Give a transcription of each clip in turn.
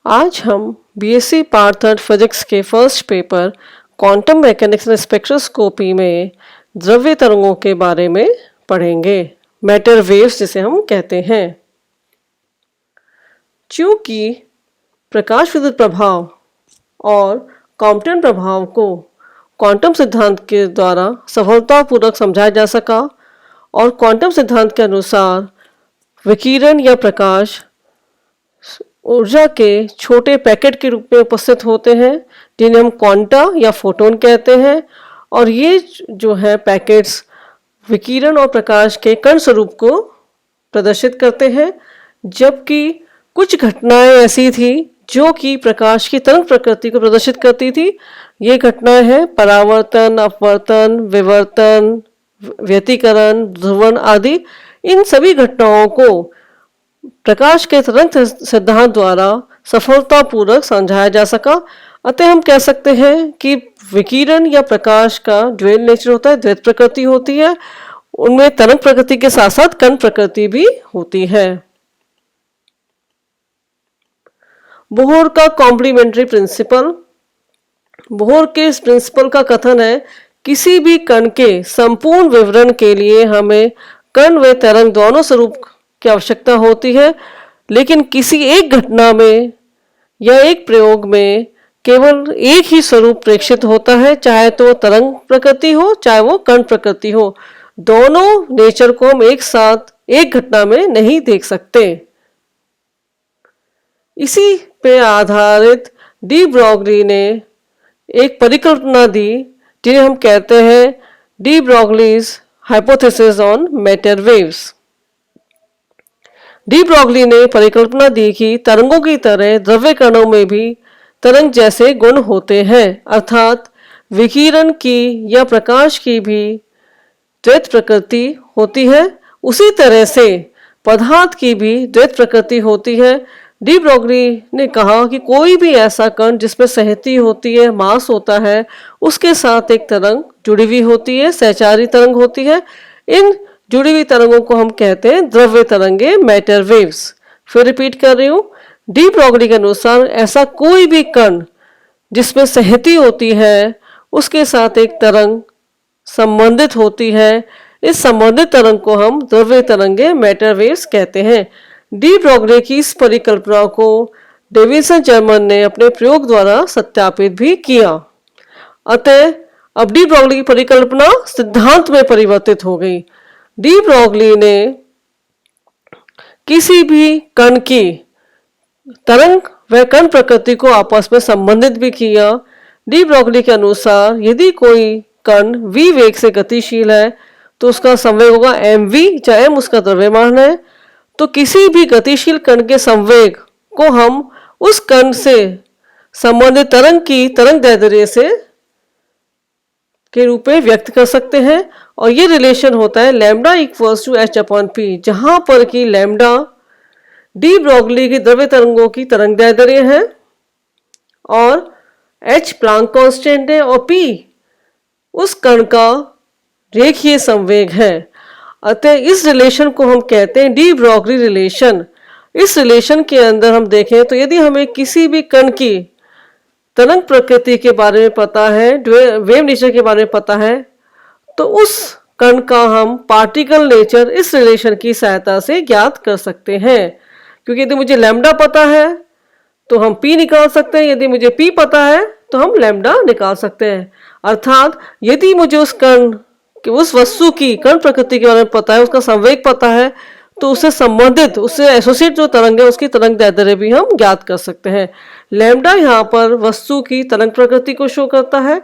आज हम BSc part third physics के first paper quantum mechanics and spectroscopy में द्रव्य तरंगों के बारे में पढ़ेंगे, मैटर वेव्स जिसे हम कहते हैं। चूंकि प्रकाश विद्युत प्रभाव और कॉम्पटन प्रभाव को क्वांटम सिद्धांत के द्वारा सफलतापूर्वक समझाया जा सका और क्वांटम सिद्धांत के अनुसार विकिरण या प्रकाश ऊर्जा के छोटे पैकेट के रूप में उपस्थित होते हैं जिन्हें हम क्वांटा या फोटोन कहते हैं, और ये जो है पैकेट्स विकिरण और प्रकाश के कण स्वरूप को प्रदर्शित करते हैं। जबकि कुछ घटनाएं ऐसी थी जो कि प्रकाश की तरंग प्रकृति को प्रदर्शित करती थी। ये घटनाएं हैं परावर्तन, अपवर्तन, विवर्तन, व्यतिकरण, ध्रुवण आदि। इन सभी घटनाओं को प्रकाश के तरंग सिद्धांत द्वारा सफलतापूर्वक समझाया जा सका। अतः हम कह सकते हैं कि विकिरण या प्रकाश का ड्यूअल नेचर होता है, द्वैत प्रकृति होती है। उनमें तरंग प्रकृति के साथ साथ कण प्रकृति भी होती है। बोहर का कॉम्प्लीमेंट्री प्रिंसिपल। बोहर के इस प्रिंसिपल का कथन है, किसी भी कण के संपूर्ण विवरण के लिए हमें कण व तरंग दोनों स्वरूप की आवश्यकता होती है, लेकिन किसी एक घटना में या एक प्रयोग में केवल एक ही स्वरूप प्रेक्षित होता है, चाहे तो तरंग प्रकृति हो चाहे वो कण प्रकृति हो। दोनों नेचर को हम एक साथ एक घटना में नहीं देख सकते। इसी पे आधारित डी ब्रॉगली ने एक परिकल्पना दी जिन्हें हम कहते हैं de Broglie's hypothesis on matter waves. De Broglie ने परिकल्पना दी कि तरंगों की तरह द्रव्य कणों में भी तरंग जैसे गुण होते हैं, अर्थात विकिरण की या प्रकाश की भी द्वैत प्रकृति होती है। उसी तरह से पदार्थ की भी द्वैत प्रकृति होती है। डी ब्रॉगली ने कहा कि कोई भी ऐसा कण जिसमें सहती होती है, मास होता है, उसके साथ एक तरंग जुड़ी हुई होती है, सहचारी तरंग होती है। इन जुड़ी हुई तरंगों को हम कहते हैं द्रव्य तरंगे, मैटर वेव्स। फिर रिपीट कर रही हूं, डी ब्रॉगली के अनुसार ऐसा कोई भी कण जिसमें सहती होती है उसके साथ एक तरंग संबंधित होती है, इस संबंधित तरंग को हम द्रव्य तरंगे, मैटर वेव्स कहते हैं। डी ब्रॉगली की इस परिकल्पना को डेविसन जर्मन ने अपने प्रयोग द्वारा सत्यापित भी किया। अतः अब डी ब्रॉगली की परिकल्पना सिद्धांत में परिवर्तित हो गई। डी ब्रॉगली ने किसी भी कण की तरंग व कण प्रकृति को आपस में संबंधित भी किया। डी ब्रॉगली के अनुसार यदि कोई कण v वेग से गतिशील है तो उसका संवेग होगा mv, जहाँ m उसका द्रव्यमान है। तो किसी भी गतिशील कण के संवेग को हम उस कण से संबंधित तरंग की तरंग दैर्ध्य से के रूप में व्यक्त कर सकते हैं, और ये रिलेशन होता है lambda equals to h upon p, जहां पर कि लैम्डा डी ब्रॉगली की द्रव्य तरंगों की तरंग दैर्ध्य है और एच प्लांक कांस्टेंट है और पी उस कण का रेखीय संवेग है। अतः इस रिलेशन को हम कहते हैं डी ब्रॉगली रिलेशन। इस रिलेशन के अंदर हम देखें तो यदि हमें किसी भी कण की तरंग प्रकृति के बारे में पता है, वेव नेचर के बारे में पता है, तो उस कण का हम पार्टिकल नेचर इस रिलेशन की सहायता से ज्ञात कर सकते हैं। क्योंकि यदि मुझे लैम्डा पता है तो हम पी निकाल सकते हैं, यदि मुझे पी पता है तो हम लैम्डा निकाल सकते हैं। अर्थात यदि मुझे उस कण उस वस्तु की कण प्रकृति के बारे में पता है, उसका संवेग पता है, तो उससे संबंधित उससे एसोसिएट जो तरंग है उसकी तरंग दैर्ध्य भी हम ज्ञात कर सकते हैं। लैम्डा यहाँ पर वस्तु की तरंग प्रकृति को शो करता है,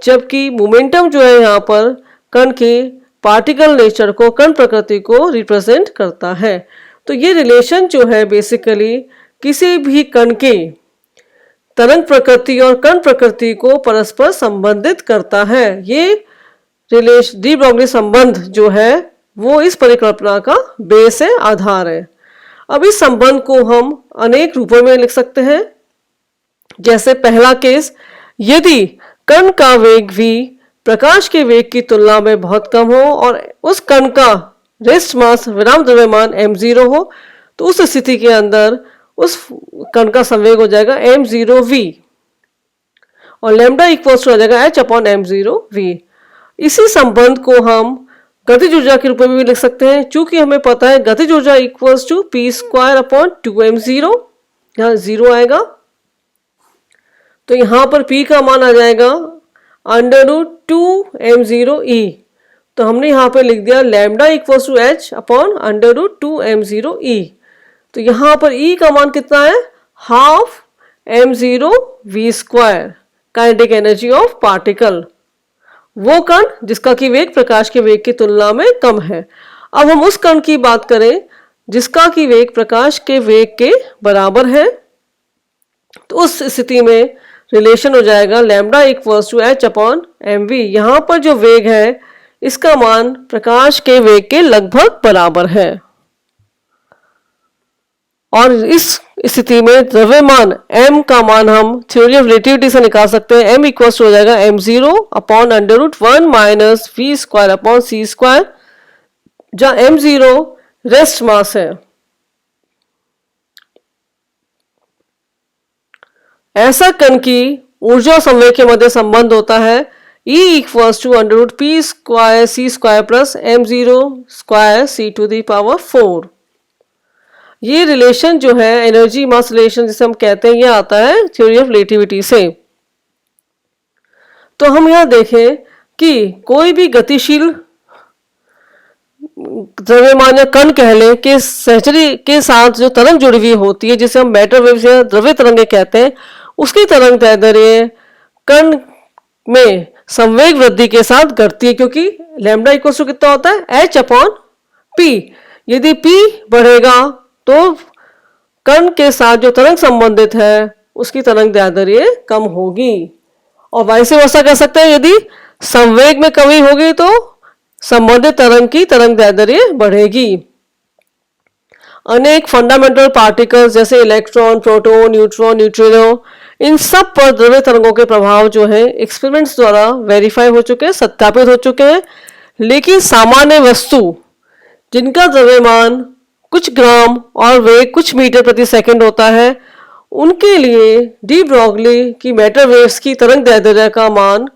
जबकि मोमेंटम जो है यहाँ पर कण के पार्टिकल नेचर को, कण प्रकृति को रिप्रेजेंट करता है। तो ये रिलेशन जो है बेसिकली किसी भी कण के तरंग प्रकृति और कण प्रकृति को परस्पर संबंधित करता है। ये रिलेशन डी ब्रॉगली संबंध जो है वो इस परिकल्पना का बेस है, आधार है। अब इस संबंध को हम अनेक रूपों में लिख सकते हैं। जैसे पहला केस, यदि कण का वेग v प्रकाश के वेग की तुलना में बहुत कम हो और उस कण का रेस्ट मास विराम द्रव्यमान m0 हो, तो उस स्थिति के अंदर उस कण का संवेग हो जाएगा m0v और लैम्डा इक्वल्स टू आ जाएगा h अपॉन m0v। इसी संबंध को हम गतिज ऊर्जा के रूप में भी लिख सकते हैं, चूंकि हमें पता है गतिज ऊर्जा equals to p square upon 2m0, यहाँ 0 आएगा तो यहाँ पर p का मान आ जाएगा √2m0e। तो हमने यहाँ पे लिख दिया lambda equals to h upon √2m0e। तो यहाँ पर e का मान कितना है, half m0v square, kinetic energy of particle, वो कण जिसका कि वेग प्रकाश के वेग की तुलना में कम है। अब हम उस कण की बात करें जिसका कि वेग प्रकाश के वेग के बराबर है, तो उस स्थिति में रिलेशन हो जाएगा lambda equals to h upon mv। यहाँ पर जो वेग है इसका मान प्रकाश के वेग के लगभग बराबर है और इस स्थिति में द्रव्यमान m का मान हम थ्योरी ऑफ रिलेटिविटी से निकाल सकते हैं। m इक्वल्स हो जाएगा m0 upon √1 minus v square upon c square, जहाँ m0 रेस्ट मास है। ऐसा कण की ऊर्जा संवेग के मध्य संबंध होता है E equals to √p square c square plus m0 square c to the power 4। ये रिलेशन जो है एनर्जी मास रिलेशन जिसे हम कहते हैं, ये आता है थ्योरी ऑफ रिलेटिविटी से। तो हम यहाँ देखें कि कोई भी गतिशील द्रव्यमान या कण कह लें कि सहचरी के साथ जो तरंग जुड़ी हुई होती है जिसे हम मैटर वेव्स या द्रव्य तरंगे कहते हैं, उसकी तरंग दैर्ध्य कण में संवेग वृद्धि के साथ घटती है, क्योंकि लैम्डा इक्वल्स टू कितना होता है, h अपॉन p। यदि p बढ़ेगा तो कण के साथ जो तरंग संबंधित है उसकी तरंग दैर्ध्य कम होगी, और वैसे वैसा कह सकते हैं यदि संवेग में कमी होगी तो संबंधित तरंग की तरंग दैर्ध्य बढ़ेगी। अनेक फंडामेंटल पार्टिकल्स जैसे इलेक्ट्रॉन, प्रोटॉन, न्यूट्रॉन, न्यूट्रिनो, इन सब पर द्रव्य तरंगों के प्रभाव जो है एक्सपेरिमेंट्स द्वारा वेरीफाई हो चुके हैं, सत्यापित हो चुके हैं। लेकिन सामान्य वस्तु जिनका द्रव्यमान कुछ ग्राम और वेग कुछ मीटर प्रति सेकंड होता है, उनके लिए डी ब्रॉगली की मैटर वेव्स की तरंग दैर्ध्य का मान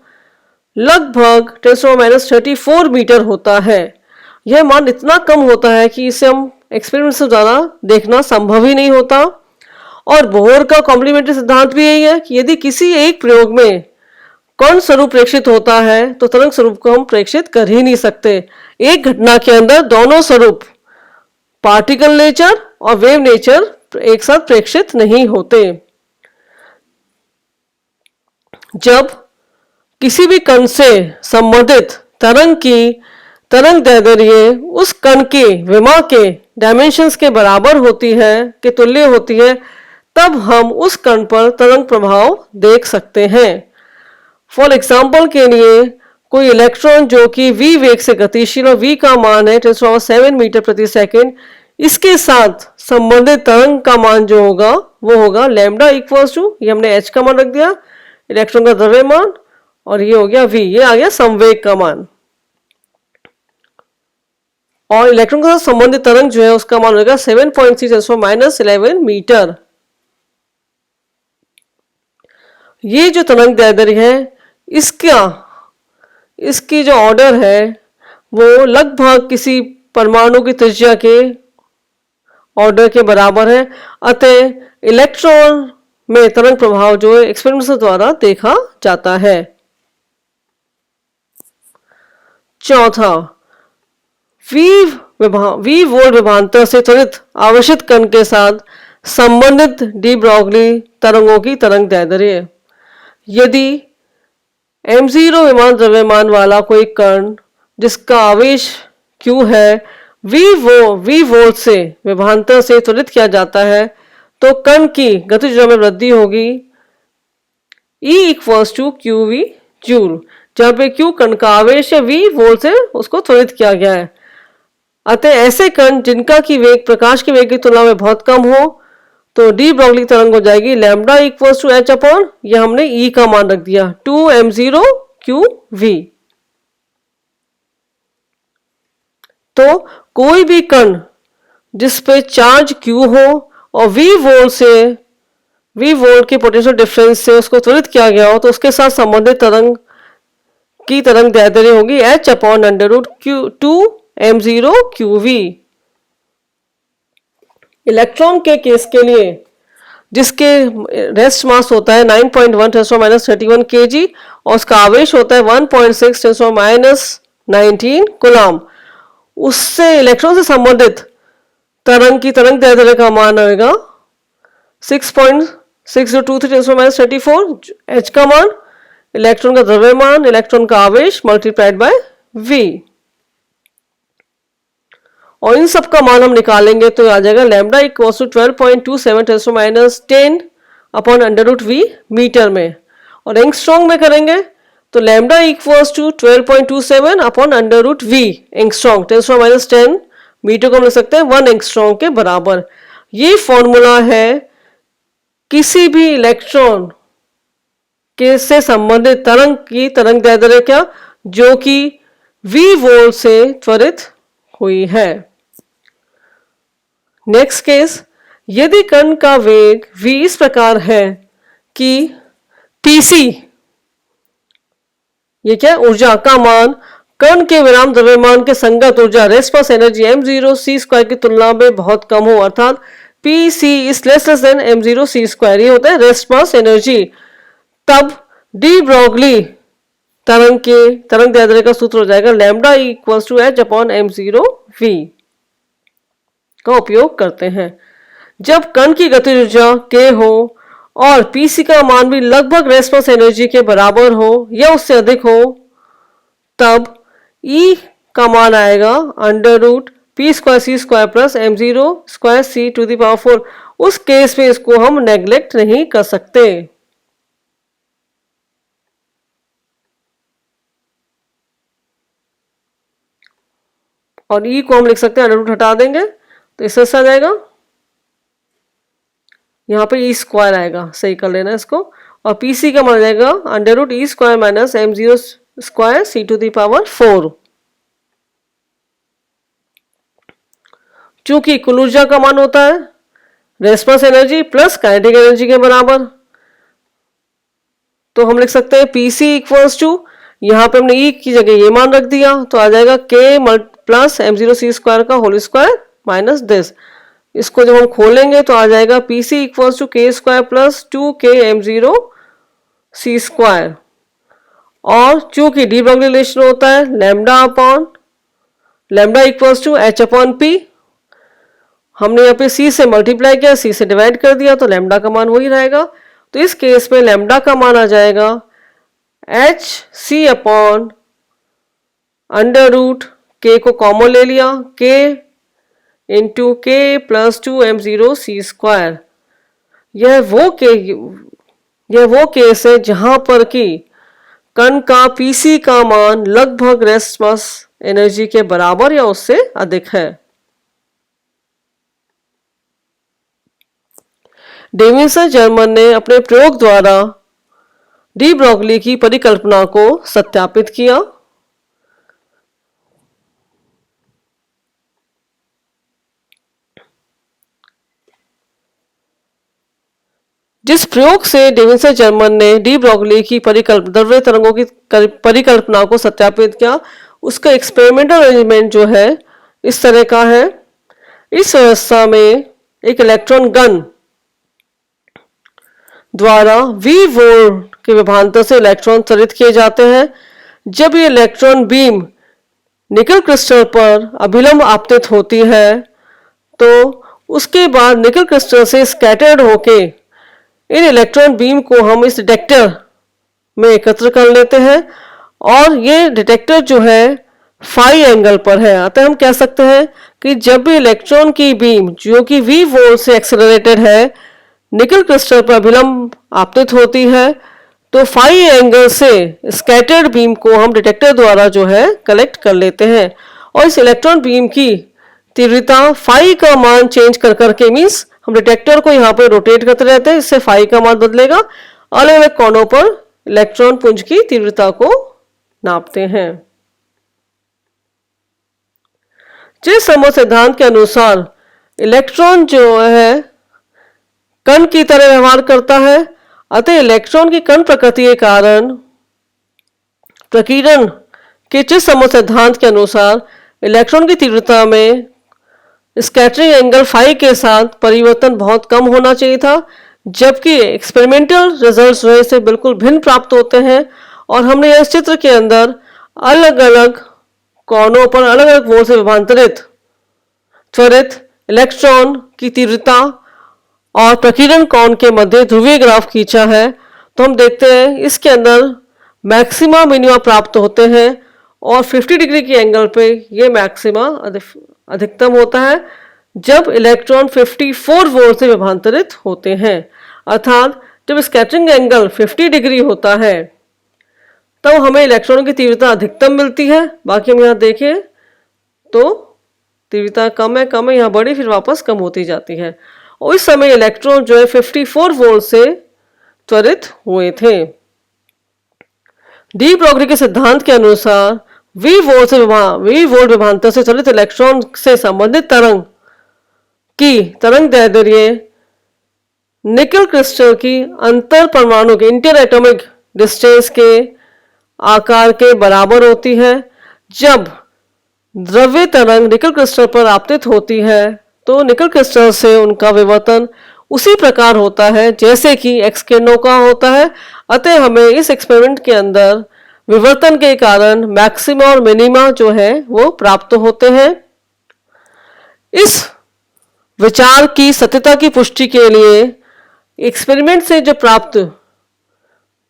लगभग 10⁻34 मीटर होता है। यह मान इतना कम होता है कि इसे हम एक्सपेरिमेंट्स द्वारा देखना संभव ही नहीं होता। और बोहर का कॉम्प्लीमेंट्री सिद्धांत भी यही है कि यदि किसी एक प्रयोग में कण स्वरूप प्रेक्षित होता है तो तरंग स्वरूप को हम प्रेक्षित कर ही नहीं सकते। एक घटना के अंदर दोनों स्वरूप, पार्टिकल नेचर और वेव नेचर, एक साथ प्रेक्षित नहीं होते। जब किसी भी कण से संबंधित तरंग की तरंग दैर्ध्य उस कण के विमा के डायमेंशंस के बराबर होती है, के तुल्य होती है, तब हम उस कण पर तरंग प्रभाव देख सकते हैं। फॉर एग्जाम्पल के लिए कोई इलेक्ट्रॉन जो कि v वेग से गतिशील और v का मान है 10⁻7 मीटर प्रति सेकंड, इसके साथ संबंधित तरंग का मान जो होगा वो होगा लैम्डा इक्वल्स टू, ये हमने h का मान रख दिया, इलेक्ट्रॉन का द्रव्यमान, और ये हो गया v, ये आ गया संवेग का मान। और इलेक्ट्रॉन के साथ संबंधित तरंग जो है उसका मान होगा 7.6 -11 मीटर। ये जो तरंग दैर्ध्य है इसकी जो ऑर्डर है वो लगभग किसी परमाणु की त्रिज्या के ऑर्डर के बराबर है। अतः इलेक्ट्रॉन में तरंग प्रभाव जो है एक्सपेरिमेंट्स द्वारा देखा जाता है। चौथा, वी वोल्ट विभवांतर से त्वरित आवेशित कण के साथ संबंधित डी ब्रॉगली तरंगों की तरंग दैर्ध्य। यदि m0 विमान द्रव्यमान वाला कोई कण जिसका आवेश q है v वोल्ट से विभवांतर से त्वरित किया जाता है तो कण की गतिज ऊर्जा में वृद्धि होगी E equals to qv joule, जहां पे q कण का आवेश है, v वोल्ट से उसको त्वरित किया गया है। अतः ऐसे कण जिनका की वेग प्रकाश के वेग की तुलना में बहुत कम हो तो डी ब्रॉगली तरंग हो जाएगी lambda equals to h upon, ये हमने E का मान रख दिया 2m0 qv। तो कोई भी कण जिस पे चार्ज q हो और वी वोल्ट के पोटेंशियल डिफरेंस से उसको त्वरित किया गया हो तो उसके साथ संबंधित तरंग की तरंग दैर्ध्य होगी h upon under root two m0 qv। Electron के केस के लिए जिसके रेस्ट मास होता है 9.1 × -31 kg और उसका आवेश होता है 1.6 × -19 कूलम, उससे इलेक्ट्रॉन से संबंधित तरंग की तरंग दैर्ध्य का मान आएगा 6.6023 × -34। h का मान, इलेक्ट्रॉन का द्रव्यमान, इलेक्ट्रॉन का आवेश मल्टीप्लाइड बाय v, और इन सब का मान हम निकालेंगे तो आ जाएगा lambda equal to 12.27 × -10 upon under root V metre में। और एंगस्ट्रॉन्ग में करेंगे तो lambda equals to 12.27 upon under root V angstrom 10 metre को हम लिख सकते हैं 1 एंगस्ट्रॉन्ग के बराबर। ये फॉर्मूला है किसी भी इलेक्ट्रॉन के से संबंधित तरंग की तरंग दैर्ध्य क्या जो कि v वोल्ट से त्वरित हुई है। नेक्स्ट केस, यदि कण का वेग v इस प्रकार है कि pc, ये क्या ऊर्जा का मान कण के विराम द्रव्यमान के संगत ऊर्जा rest mass energy m0 c² की तुलना में बहुत कम हो, अर्थात pc is less than m0 c², ये होता है रेस्ट मास एनर्जी। तब डी ब्रॉगली तरंग दैर्ध्य का सूत्र हो जाएगा lambda equals to h upon m0 v का उपयोग करते हैं। जब कण की गतिज ऊर्जा k हो और pc का मान भी लगभग रेस्ट मास एनर्जी के बराबर हो या उससे अधिक हो, तब E का मान आएगा under root p²c² plus m0² c⁴। उस केस में इसको हम नेग्लेक्ट नहीं कर सकते। और E को हम लिख सकते हैं अंडर रूट हटा देंगे तो इससे आ जाएगा, यहाँ पे e² आएगा, सही कर लेना इसको, और pc का मान आ जाएगा under root e² minus m0² c⁴। चूंकि कुल ऊर्जा का मान होता है rest mass energy plus kinetic energy के बराबर, तो हम लिख सकते हैं pc इक्वल्स टू, यहाँ पे हमने E की जगह ये मान रख दिया तो आ जाएगा k प्लस m0 c² का होल स्क्वायर माइनस दिस। इसको जब हम खोलेंगे तो आ जाएगा pc equals to k² plus 2k m0 c²। और चूंकि डी ब्रॉगली रिलेशन होता है lambda equals to h upon p, हमने यहाँ पे c से मल्टीप्लाई किया, c से डिवाइड कर दिया तो लैम्डा का मान वही रहेगा। तो इस केस में लैम्डा का मान आ जाएगा h c upon under root k को कॉमन ले लिया k into k plus 2m0 c²। यह वो केस है जहां पर कि कण का pc का मान लगभग रेस्ट मास एनर्जी के बराबर या उससे अधिक है। डेविसन जर्मन ने अपने प्रयोग द्वारा डी ब्रॉगली की परिकल्पना को सत्यापित किया। जिस प्रयोग से डेविसन जर्मन ने डी ब्रॉगली की द्रव्य तरंगों की परिकल्पना को सत्यापित किया, उसका एक्सपेरिमेंटल अरेंजमेंट जो है इस तरह का है। इस व्यवस्था में एक इलेक्ट्रॉन गन द्वारा v वोल्ट के विभवांतर से इलेक्ट्रॉन त्वरित किए जाते हैं। जब ये इलेक्ट्रॉन बीम निकल क्रिस्टल पर अभिलंब आपतित होती है तो उसके बाद निकल क्रिस्टल से स्कैटर्ड होके इन इलेक्ट्रॉन बीम को हम इस डिटेक्टर में एकत्र कर लेते हैं और ये डिटेक्टर जो है फाई एंगल पर है। अतः हम कह सकते हैं कि जब भी इलेक्ट्रॉन की बीम जो कि v वोल्ट से एक्सेलरेटेड है निकल क्रिस्टल पर अभिलंब आपतित होती है तो फाई एंगल से स्कैटर्ड बीम को हम डिटेक्टर द्वारा जो है कलेक्ट कर लेते हैं। और इस इलेक्ट्रॉन बीम की तीव्रता फाई का मान चेंज कर करके मीन्स हम डिटेक्टर को यहाँ पे रोटेट करते रहते हैं, इससे फाई का मान बदलेगा। अलग अलग कोणों पर इलेक्ट्रॉन पुंज की तीव्रता को नापते हैं। जिस समय सिद्धांत के अनुसार इलेक्ट्रॉन जो है कण की तरह व्यवहार करता है। अतः इलेक्ट्रॉन की कण प्रकृति के कारण प्रकीर्णन के चित्त सिद्धांत के अनुसार इलेक्ट्रॉन की तीव्रता में स्कैटरिंग एंगल फाई के साथ परिवर्तन बहुत कम होना चाहिए था, जबकि एक्सपेरिमेंटल रिजल्ट्स जो है इसे बिल्कुल भिन्न प्राप्त होते हैं। और हमने इस चित्र के अंदर अलग अलग कोणों पर अलग अलग वोल्ट से विभांतरित त्वरित इलेक्ट्रॉन की तीव्रता और प्रकीर्णन कोण के मध्य ध्रुवीय ग्राफ खींचा है। तो हम देखते हैं इसके अंदर मैक्सिमा मिनिमा प्राप्त होते हैं और 50 डिग्री के एंगल पे ये मैक्सिमा अधिकतम होता है जब इलेक्ट्रॉन 54 वोल्ट से विभांतरित होते हैं। अर्थात जब स्कैटरिंग एंगल 50 डिग्री होता है तब हमें इलेक्ट्रॉन की तीव्रता अधिकतम मिलती है। बाकी हम यहाँ देखें तो तीव्रता कम है यहाँ बड़ी, फिर वापस कम होती जाती है। और इस समय इलेक्ट्रॉन जो है 54 वोल्ट से त्वरित हुए थे। डी ब्रोगली के सिद्धांत के अनुसार वी वोल्ट विभांतर से त्वरित इलेक्ट्रॉन से संबंधित तरंग की तरंग दैर्ध्य निकल क्रिस्टल की अंतर परमाणु के इंटर एटॉमिक डिस्टेंस के आकार के बराबर होती है। जब द्रव्य तरंग निकल क्रिस्टल पर आपतित होती है तो निकल क्रिस्टल से उनका विवर्तन उसी प्रकार होता है जैसे कि एक्स किरणों का होता है। अतः हमें इस एक्सपेरिमेंट के अंदर विवर्तन के कारण मैक्सिमा और मिनिमा जो है वो प्राप्त होते हैं। इस विचार की सत्यता की पुष्टि के लिए एक्सपेरिमेंट से जो प्राप्त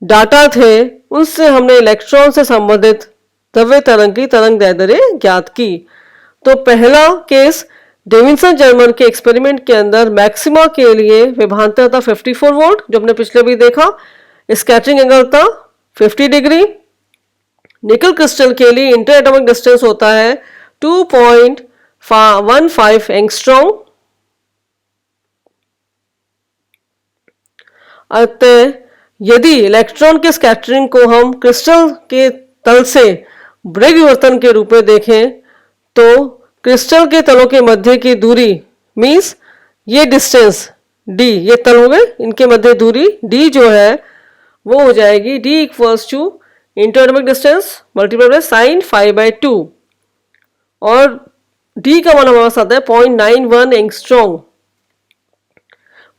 डाटा थे उनसे हमने इलेक्ट्रॉन से संबंधित द्रव्य तरंग की तरंग दैर्ध्य ज्ञात की। तो पहला केस डेविसन जर्मन के एक्सपेरिमेंट के अंदर मैक्सिमा के लिए विभांतर था 54 वोल्ट, जो हमने पिछले भी देखा। स्कैटरिंग एंगल था 50 डिग्री। निकल क्रिस्टल के लिए इंटर एटॉमिक डिस्टेंस होता है 2.15 एंगस्ट्रॉम। अतः यदि इलेक्ट्रॉन के स्कैटरिंग को हम क्रिस्टल के तल से ब्रेग विवर्तन के रूप में देखें तो क्रिस्टल के तलों के मध्य की दूरी मीन्स ये डिस्टेंस d, ये तल हो गए, इनके मध्य दूरी d जो है वो हो जाएगी d equals to interatomic distance multiply by sine phi by 2 और d का मान हमारे पास आता है 0.91 एंगस्ट्रॉम।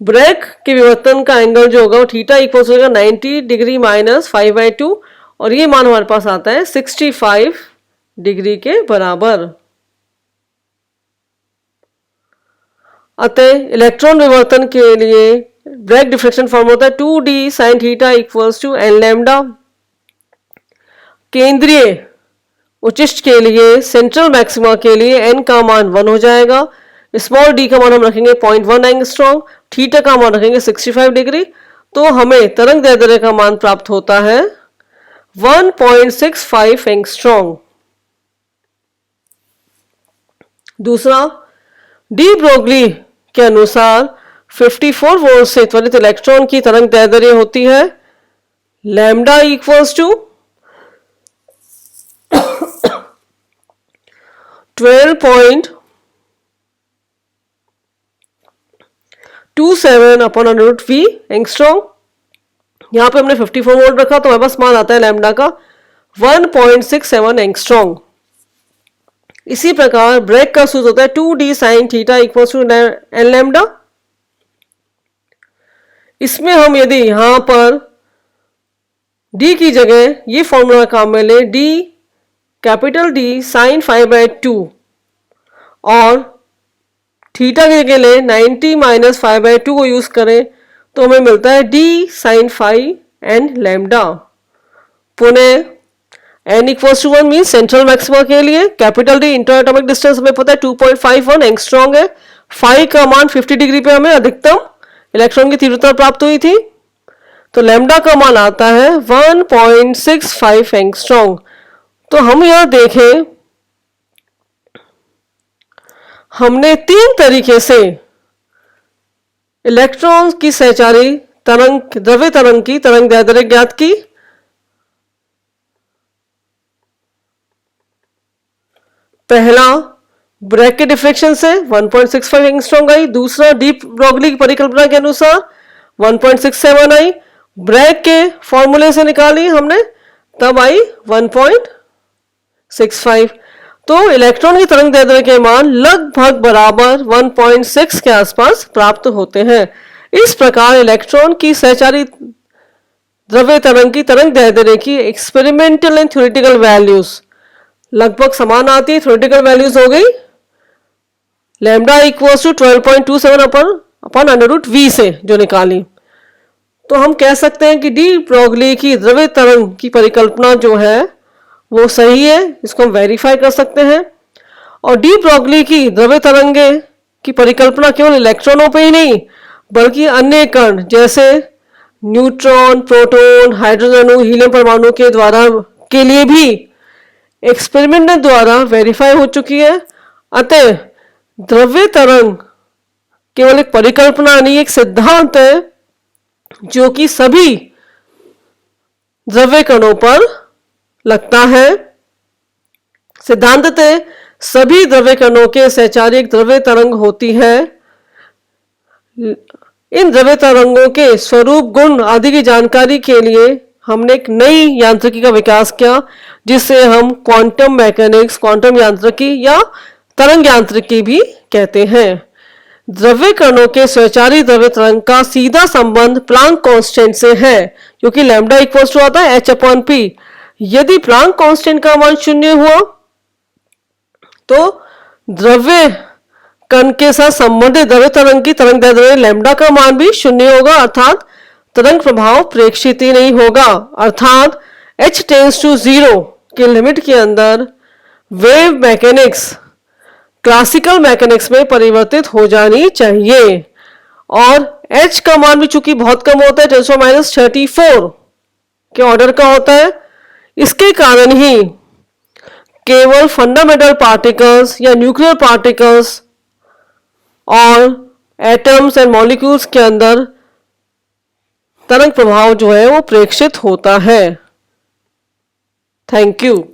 ब्रेग के विवर्तन का एंगल जो होगा वो थीटा इक्वल्स होगा 90 डिग्री माइनस 5/2 और ये मान हमारे पास आता है 65 डिग्री के बराबर। अतः इलेक्ट्रॉन विवर्तन के लिए ब्रेग डिफ्रेक्शन फॉर्म होता है 2d sine theta equals to N lambda. केंद्रीय उच्चिष्ट के लिए सेंट्रल मैक्सिमा के लिए n का मान 1 हो जाएगा। स्मॉल d का मान हम रखेंगे 0.1 एंगस्ट्रॉम, थीटा का मान रखेंगे 65 डिग्री। तो हमें तरंग दैर्ध्य का मान प्राप्त होता है 1.65 एंगस्ट्रॉम। दूसरा, डी ब्रोगली के अनुसार 54 वोल्ट से त्वरित इलेक्ट्रॉन की तरंग दैर्ध्य होती है lambda equals to 12.27 upon root V angstrom. यहां पे हमने 54 वोल्ट रखा तो हमारे पास मान आता है लैम्डा का 1.67 एंगस्ट्रॉम। इसी प्रकार ब्रेग का सूत्र होता है 2d sine theta equals to N lambda. इसमें हम यदि यहां पर d की जगह ये फॉर्मूला काम में ले d कैपिटल D साइन 5/2 और थीटा की जगह ले 90 माइनस 5/2 को यूज करें तो हमें मिलता है d साइन 5 एन लैम्डा। पुनः n equals to 1 mean central maxima के लिए capital D interatomic distance हमें पता है 2.51 एंगस्ट्रॉम है। फाई का मान 50 डिग्री पे हमें अधिकतम इलेक्ट्रॉन की तीव्रता प्राप्त हुई थी तो लैम्डा का मान आता है 1.65 एंगस्ट्रॉम। तो हम यहां देखें हमने 3 तरीके से इलेक्ट्रॉन की सहचारी तरंग द्रव्य तरंग की तरंग दैर्ध्य ज्ञात की। पहला ब्रैग के डिफ्लेक्शन से 1.65 एंगस्ट्रॉम आई। दूसरा डी ब्रोगली की परिकल्पना के अनुसार 1.67 आई। ब्रैग के फॉर्मूले से निकाली हमने, तब आई 1.65। तो इलेक्ट्रॉन की तरंग दैर्ध्य के मान लगभग बराबर 1.6 के आसपास प्राप्त होते हैं। इस प्रकार इलेक्ट्रॉन की सहचारी द्रव्य तरंग की तरंग दैर्ध्य की एक्सपेरिमेंटल एंड थ्योरेटिकल वैल्यूज लगभग समान आती है। थ्योरेटिकल वैल्यूज हो गई lambda equals to 12.27 upon under root V से जो निकाली। तो हम कह सकते हैं कि डी ब्रोगली की द्रव्य तरंग की परिकल्पना जो है वो सही है, इसको हम वेरीफाई कर सकते हैं। और डी ब्रोगली की द्रव्य तरंगे की परिकल्पना केवल इलेक्ट्रॉनों पे ही नहीं बल्कि अन्य कण जैसे न्यूट्रॉन, प्रोटॉन, हाइड्रोजन अणु, हीलियम परमाणु के द्वारा के लिए भी एक्सपेरिमेंट द्वारा वेरीफाई हो चुकी है। अतः द्रव्य तरंग केवल एक परिकल्पना नहीं, एक सिद्धांत है जो कि सभी द्रव्य कणों पर लगता है। सिद्धांततः सभी द्रव्य कणों के सहचारी द्रव्य तरंग होती है। इन द्रव्य तरंगों के स्वरूप, गुण आदि की जानकारी के लिए हमने एक नई यांत्रिकी का विकास किया जिसे हम क्वांटम मैकेनिक्स, क्वांटम यांत्रिकी या तरंग यांत्रिकी भी कहते हैं। द्रव्य कणों के स्वचारी द्रव्य तरंग का सीधा संबंध प्लांक कांस्टेंट से है क्योंकि लैम्डा इक्वल्स टू आता है h/p। यदि प्लांक कांस्टेंट का मान 0 हुआ तो द्रव्य कण के साथ संबंधित द्रव्य तरंग की तरंग दैर्ध्य लैम्डा का मान भी 0 होगा, अर्थात तरंग प्रभाव प्रेक्षित ही नहीं होगा। अर्थात h टेंड्स टू 0 के लिमिट के अंदर वेव मैकेनिक्स क्लासिकल मैकेनिक्स में परिवर्तित हो जानी चाहिए। और h का मान भी चूंकि बहुत कम होता है, 10⁻34 के ऑर्डर का होता है, इसके कारण ही केवल फंडामेंटल पार्टिकल्स या न्यूक्लियर पार्टिकल्स और एटम्स एंड मॉलिक्यूल्स के अंदर तरंग प्रभाव जो है वो प्रेक्षित होता है। Thank you.